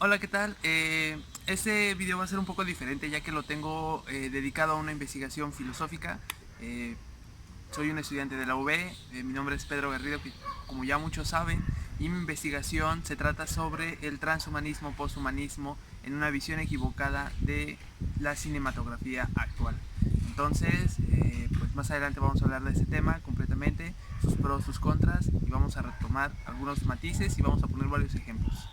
Hola, ¿qué tal? Este video va a ser un poco diferente ya que lo tengo dedicado a una investigación filosófica. Eh, Soy un estudiante de la UB, mi nombre es Pedro Garrido, que como ya muchos saben, y mi investigación se trata sobre el transhumanismo, posthumanismo en una visión equivocada de la cinematografía actual. Entonces, pues más adelante vamos a hablar de ese tema completamente, sus pros, sus contras, y vamos a retomar algunos matices y vamos a poner varios ejemplos.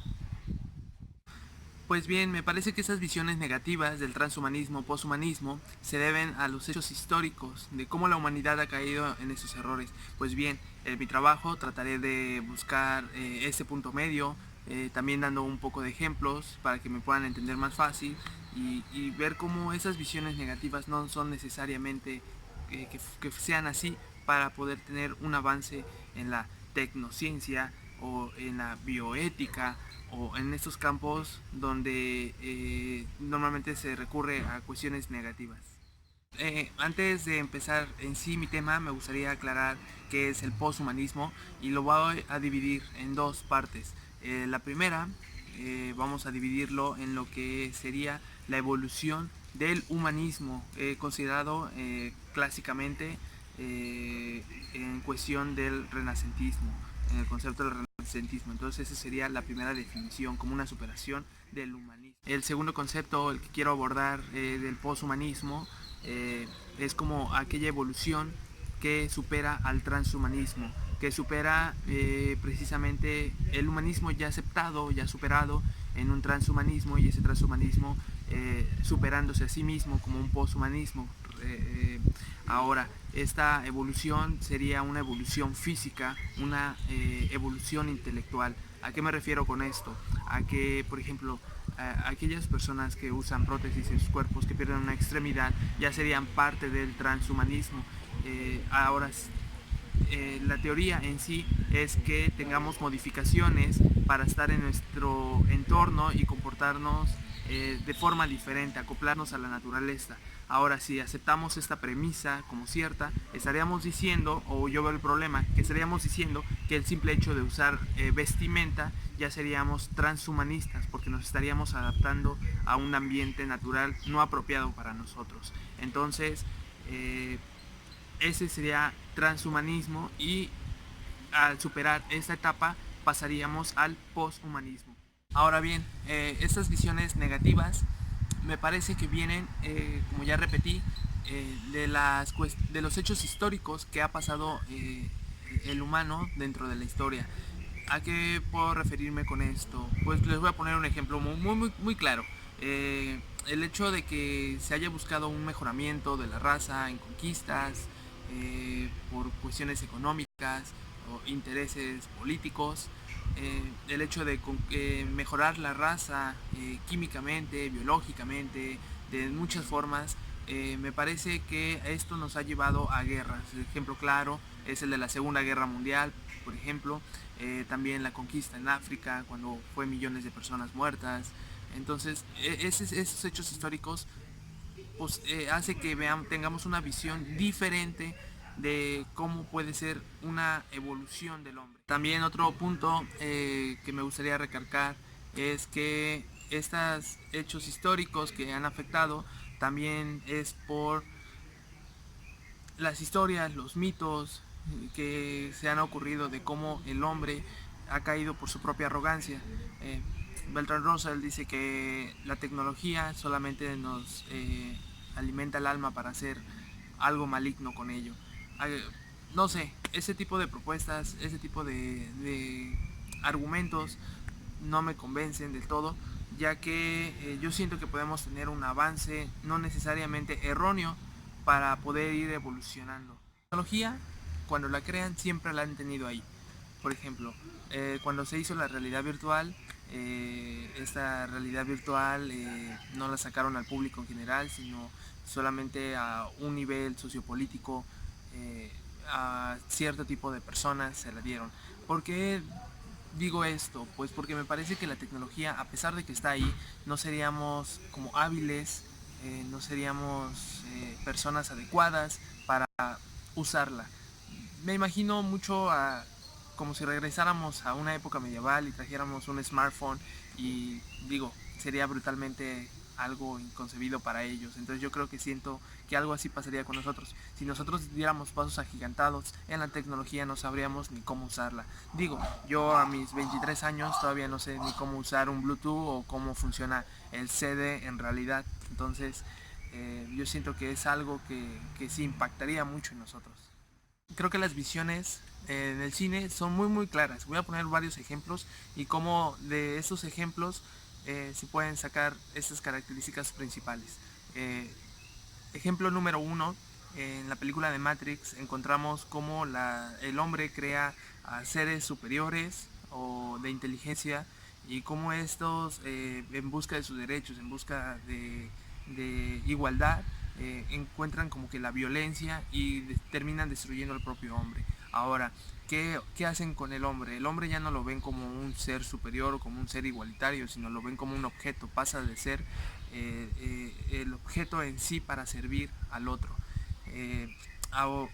Pues bien, me parece que esas visiones negativas del transhumanismo, poshumanismo, se deben a los hechos históricos, de cómo la humanidad ha caído en esos errores. Pues bien, en mi trabajo trataré de buscar ese punto medio, también dando un poco de ejemplos para que me puedan entender más fácil y ver cómo esas visiones negativas no son necesariamente que sean así para poder tener un avance en la tecnociencia o en la bioética o en estos campos donde normalmente se recurre a cuestiones negativas. Antes de empezar en sí mi tema, me gustaría aclarar qué es el poshumanismo y lo voy a dividir en dos partes. La primera, vamos a dividirlo en lo que sería la evolución del humanismo, considerado clásicamente en cuestión del renacentismo, en el concepto del renacentismo. Entonces esa sería la primera definición, como una superación del humanismo. El segundo concepto, el que quiero abordar del poshumanismo, es como aquella evolución que supera al transhumanismo, que supera precisamente el humanismo ya aceptado, ya superado en un transhumanismo, y ese transhumanismo superándose a sí mismo como un poshumanismo. Ahora, esta evolución sería una evolución física, una evolución intelectual. ¿A qué me refiero con esto? A que, por ejemplo, aquellas personas que usan prótesis en sus cuerpos, que pierden una extremidad, ya serían parte del transhumanismo. Ahora, la teoría en sí es que tengamos modificaciones para estar en nuestro entorno y comportarnos de forma diferente, acoplarnos a la naturaleza. Ahora, si aceptamos esta premisa como cierta, estaríamos diciendo, o yo veo el problema, que estaríamos diciendo que el simple hecho de usar vestimenta ya seríamos transhumanistas, porque nos estaríamos adaptando a un ambiente natural no apropiado para nosotros. Entonces, ese sería transhumanismo, y al superar esta etapa pasaríamos al poshumanismo. Ahora bien, estas visiones negativas me parece que vienen, como ya repetí, de los hechos históricos que ha pasado el humano dentro de la historia. ¿A qué puedo referirme con esto? Pues les voy a poner un ejemplo muy claro. El hecho de que se haya buscado un mejoramiento de la raza en conquistas, por cuestiones económicas o intereses políticos, el hecho de mejorar la raza químicamente, biológicamente, de muchas formas, me parece que esto nos ha llevado a guerras. El ejemplo claro es el de la Segunda Guerra Mundial, por ejemplo, también la conquista en África, cuando fue millones de personas muertas. Entonces, esos hechos históricos pues, hace que tengamos una visión diferente de cómo puede ser una evolución del hombre. También otro punto que me gustaría recalcar es que estos hechos históricos que han afectado también es por las historias, los mitos que se han ocurrido de cómo el hombre ha caído por su propia arrogancia. Eh, Bertrand Russell dice que la tecnología solamente nos alimenta el alma para hacer algo maligno con ello. No sé, ese tipo de propuestas, ese tipo de argumentos no me convencen del todo, ya que yo siento que podemos tener un avance no necesariamente erróneo para poder ir evolucionando. La tecnología, cuando la crean, siempre la han tenido ahí. Por ejemplo, cuando se hizo la realidad virtual, esta realidad virtual no la sacaron al público en general, sino solamente a un nivel sociopolítico, eh, a cierto tipo de personas se la dieron. ¿Por qué digo esto? Pues porque me parece que la tecnología, a pesar de que está ahí, no seríamos como hábiles, no seríamos personas adecuadas para usarla. Me imagino mucho como si regresáramos a una época medieval y trajéramos un smartphone y digo, sería brutalmente algo inconcebido para ellos. Entonces yo creo que siento que algo así pasaría con nosotros. Si nosotros diéramos pasos agigantados en la tecnología no sabríamos ni cómo usarla. Digo, yo a mis 23 años todavía no sé ni cómo usar un Bluetooth o cómo funciona el CD en realidad. Entonces yo siento que es algo que sí impactaría mucho en nosotros. Creo que las visiones en el cine son muy claras. Voy a poner varios ejemplos y cómo de esos ejemplos se pueden sacar esas características principales. Ejemplo número uno, en la película de Matrix encontramos cómo el hombre crea a seres superiores o de inteligencia y cómo estos en busca de sus derechos, en busca de igualdad, encuentran como que la violencia y terminan destruyendo al propio hombre. Ahora, ¿qué hacen con el hombre? El hombre ya no lo ven como un ser superior o como un ser igualitario, sino lo ven como un objeto, pasa de ser el objeto en sí para servir al otro.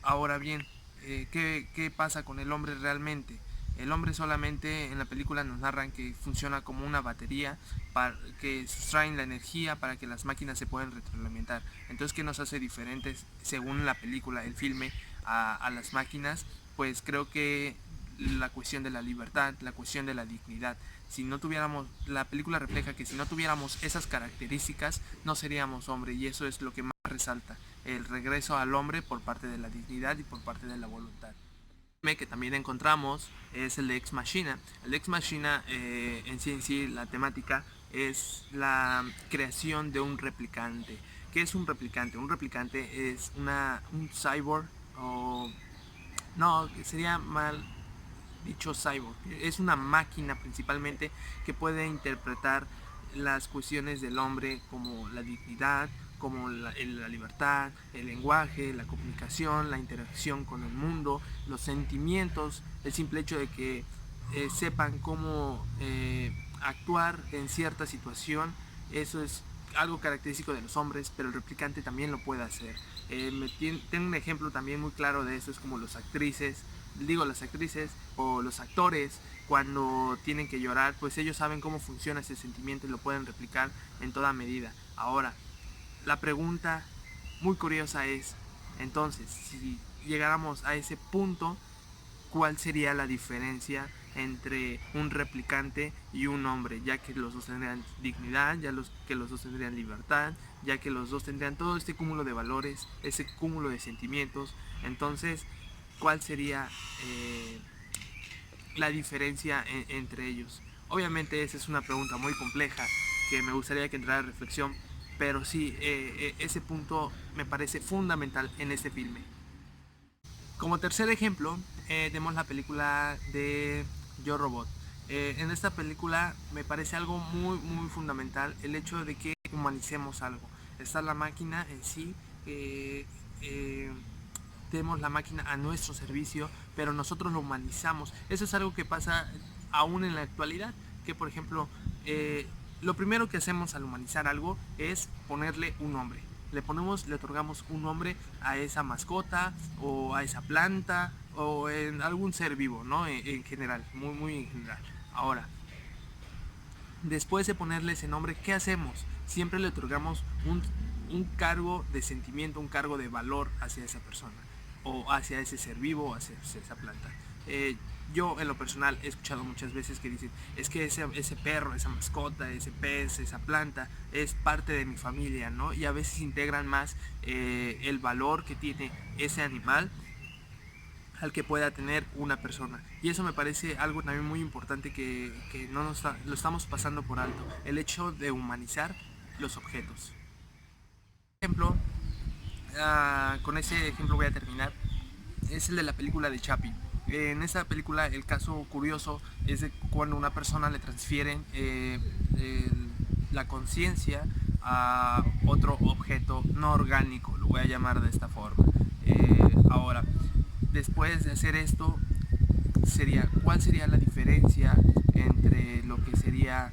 Ahora bien, ¿qué pasa con el hombre realmente? El hombre solamente en la película nos narran que funciona como una batería para que sustraen la energía para que las máquinas se puedan retroalimentar. Entonces, ¿qué nos hace diferentes según la película, el filme, a las máquinas? Pues creo que la cuestión de la libertad, la cuestión de la dignidad. Si no tuviéramos, la película refleja que si no tuviéramos esas características no seríamos hombre, y eso es lo que más resalta, el regreso al hombre por parte de la dignidad y por parte de la voluntad. Que también encontramos es el de Ex Machina. El de Ex Machina en sí la temática es la creación de un replicante. ¿Qué es un replicante? Un replicante es un cyborg o no, sería mal dicho cyborg. Es una máquina principalmente que puede interpretar las cuestiones del hombre como la dignidad, como la libertad, el lenguaje, la comunicación, la interacción con el mundo, los sentimientos, el simple hecho de que sepan cómo actuar en cierta situación. Eso es algo característico de los hombres, pero el replicante también lo puede hacer. Tengo un ejemplo también muy claro de eso, es como las actrices o los actores cuando tienen que llorar, pues ellos saben cómo funciona ese sentimiento y lo pueden replicar en toda medida. Ahora, la pregunta muy curiosa es, entonces, si llegáramos a ese punto, ¿cuál sería la diferencia entre un replicante y un hombre? Ya que los dos tendrían dignidad, que los dos tendrían libertad, ya que los dos tendrían todo este cúmulo de valores, ese cúmulo de sentimientos. Entonces, ¿cuál sería la diferencia entre ellos? Obviamente esa es una pregunta muy compleja que me gustaría que entrara a reflexión, pero sí, ese punto me parece fundamental en este filme. Como tercer ejemplo, tenemos la película de Yo Robot. En esta película me parece algo muy fundamental el hecho de que humanicemos algo. Está la máquina en sí, tenemos la máquina a nuestro servicio, pero nosotros lo humanizamos. Eso es algo que pasa aún en la actualidad, que por ejemplo, lo primero que hacemos al humanizar algo es ponerle un nombre. Le otorgamos un nombre a esa mascota o a esa planta o en algún ser vivo, ¿no? En general, muy en general. Ahora, después de ponerle ese nombre, ¿qué hacemos? Siempre le otorgamos un cargo de sentimiento, un cargo de valor hacia esa persona o hacia ese ser vivo o hacia esa planta. Yo en lo personal he escuchado muchas veces que dicen, es que ese perro, esa mascota, ese pez, esa planta es parte de mi familia, ¿no? Y a veces integran más el valor que tiene ese animal al que pueda tener una persona. Y eso me parece algo también muy importante que no lo estamos pasando por alto, el hecho de humanizar los objetos. Por ejemplo, con ese ejemplo voy a terminar, es el de la película de Chappie. En esa película el caso curioso es de cuando una persona le transfieren la conciencia a otro objeto no orgánico, lo voy a llamar de esta forma. Ahora, después de hacer esto, ¿cuál sería la diferencia entre lo que sería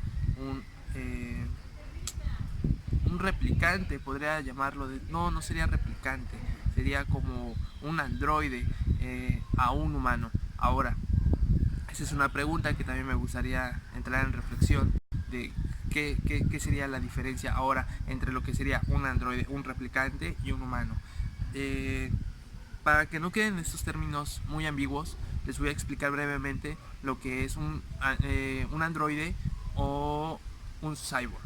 un replicante? Podría llamarlo no sería replicante, sería como un androide a un humano. Ahora, Esa es una pregunta que también me gustaría entrar en reflexión de qué sería la diferencia ahora entre lo que sería un androide, un replicante y un humano. Eh, para que no queden estos términos muy ambiguos, les voy a explicar brevemente lo que es un androide o un cyborg.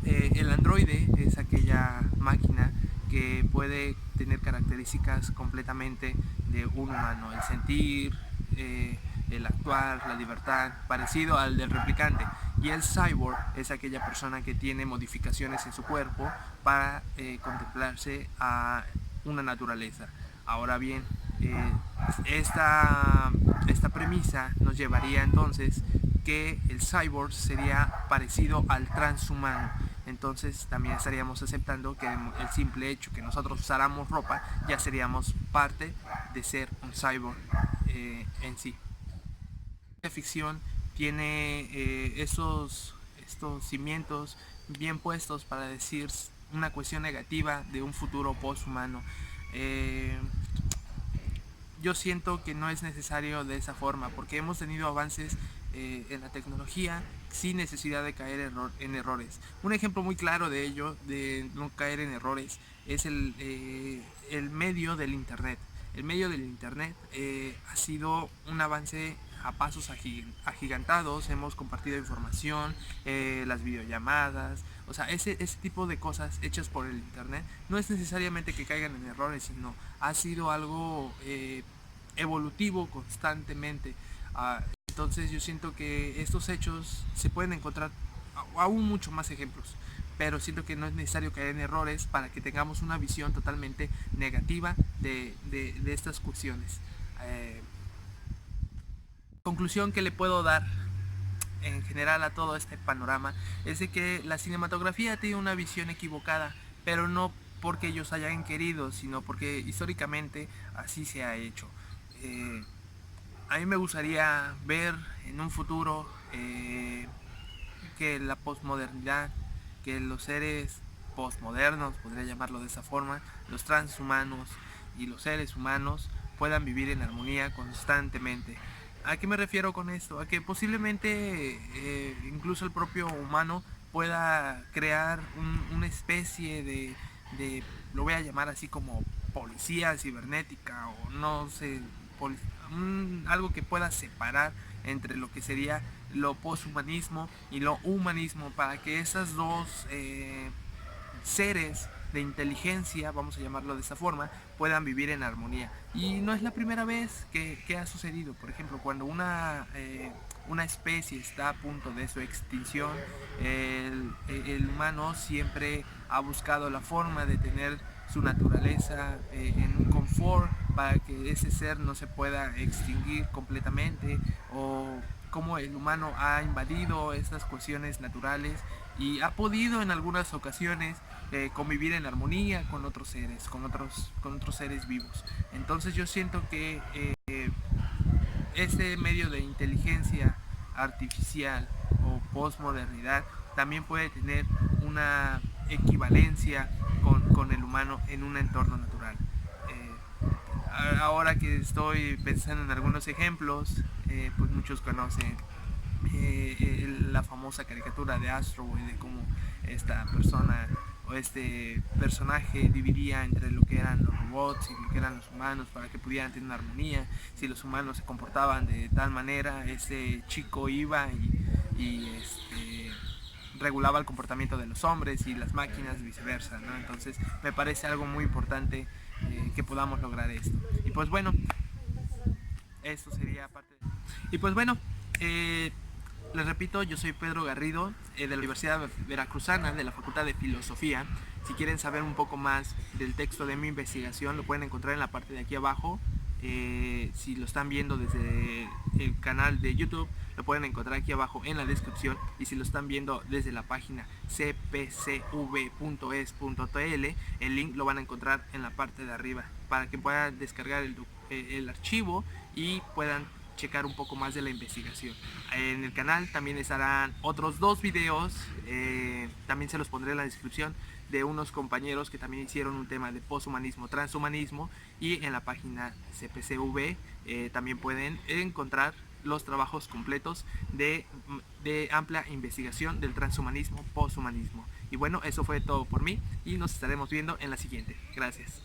El androide es aquella máquina que puede tener características completamente de un humano, el sentir, el actuar, la libertad, parecido al del replicante. Y el cyborg es aquella persona que tiene modificaciones en su cuerpo para contemplarse a una naturaleza. Ahora bien, eh, esta premisa nos llevaría entonces que el cyborg sería parecido al transhumano. Entonces también estaríamos aceptando que el simple hecho que nosotros usáramos ropa ya seríamos parte de ser un cyborg en sí. La ficción tiene estos cimientos bien puestos para decir una cuestión negativa de un futuro post-humano. Eh, yo siento que no es necesario de esa forma, porque hemos tenido avances en la tecnología sin necesidad de caer en errores. Un ejemplo muy claro de ello, de no caer en errores, es el medio del Internet. El medio del Internet ha sido un avance a pasos agigantados, hemos compartido información, las videollamadas, o sea, ese tipo de cosas hechas por el Internet no es necesariamente que caigan en errores, sino ha sido algo evolutivo constantemente. Entonces yo siento que estos hechos se pueden encontrar aún mucho más ejemplos, pero siento que no es necesario caer en errores para que tengamos una visión totalmente negativa de estas cuestiones. Conclusión que le puedo dar en general a todo este panorama es de que la cinematografía tiene una visión equivocada, pero no porque ellos hayan querido, sino porque históricamente así se ha hecho. Eh, a mí me gustaría ver en un futuro que la posmodernidad, que los seres postmodernos, podría llamarlo de esa forma, los transhumanos y los seres humanos puedan vivir en armonía constantemente. ¿A qué me refiero con esto? A que posiblemente incluso el propio humano pueda crear una especie lo voy a llamar así como policía cibernética o no sé, algo que pueda separar entre lo que sería lo poshumanismo y lo humanismo para que esas dos seres de inteligencia, vamos a llamarlo de esa forma, puedan vivir en armonía. Y no es la primera vez que ha sucedido. Por ejemplo, cuando una especie está a punto de su extinción, el humano siempre ha buscado la forma de tener su naturaleza en un confort para que ese ser no se pueda extinguir completamente, o cómo el humano ha invadido estas cuestiones naturales y ha podido en algunas ocasiones convivir en armonía con otros seres, con otros seres vivos. Entonces yo siento que este medio de inteligencia artificial o postmodernidad también puede tener una equivalencia con el humano en un entorno natural. Ahora que estoy pensando en algunos ejemplos, pues muchos conocen la famosa caricatura de Astro Boy, de cómo esta persona o este personaje dividía entre lo que eran los robots y lo que eran los humanos para que pudieran tener una armonía. Si los humanos se comportaban de tal manera, ese chico iba y regulaba el comportamiento de los hombres y las máquinas viceversa, ¿no? Entonces me parece algo muy importante que podamos lograr esto. Y pues bueno, esto sería parte de... Y pues bueno, les repito, yo soy Pedro Garrido, de la Universidad Veracruzana, de la Facultad de Filosofía. Si quieren saber un poco más del texto de mi investigación, lo pueden encontrar en la parte de aquí abajo. Si lo están viendo desde el canal de YouTube, lo pueden encontrar aquí abajo en la descripción. Y si lo están viendo desde la página cpcv.es.tl, el link lo van a encontrar en la parte de arriba para que puedan descargar el archivo y puedan checar un poco más de la investigación. En el canal también estarán otros dos videos, también se los pondré en la descripción, de unos compañeros que también hicieron un tema de poshumanismo, transhumanismo, y en la página CPCV también pueden encontrar los trabajos completos de amplia investigación del transhumanismo, poshumanismo. Y bueno, eso fue todo por mí y nos estaremos viendo en la siguiente. Gracias.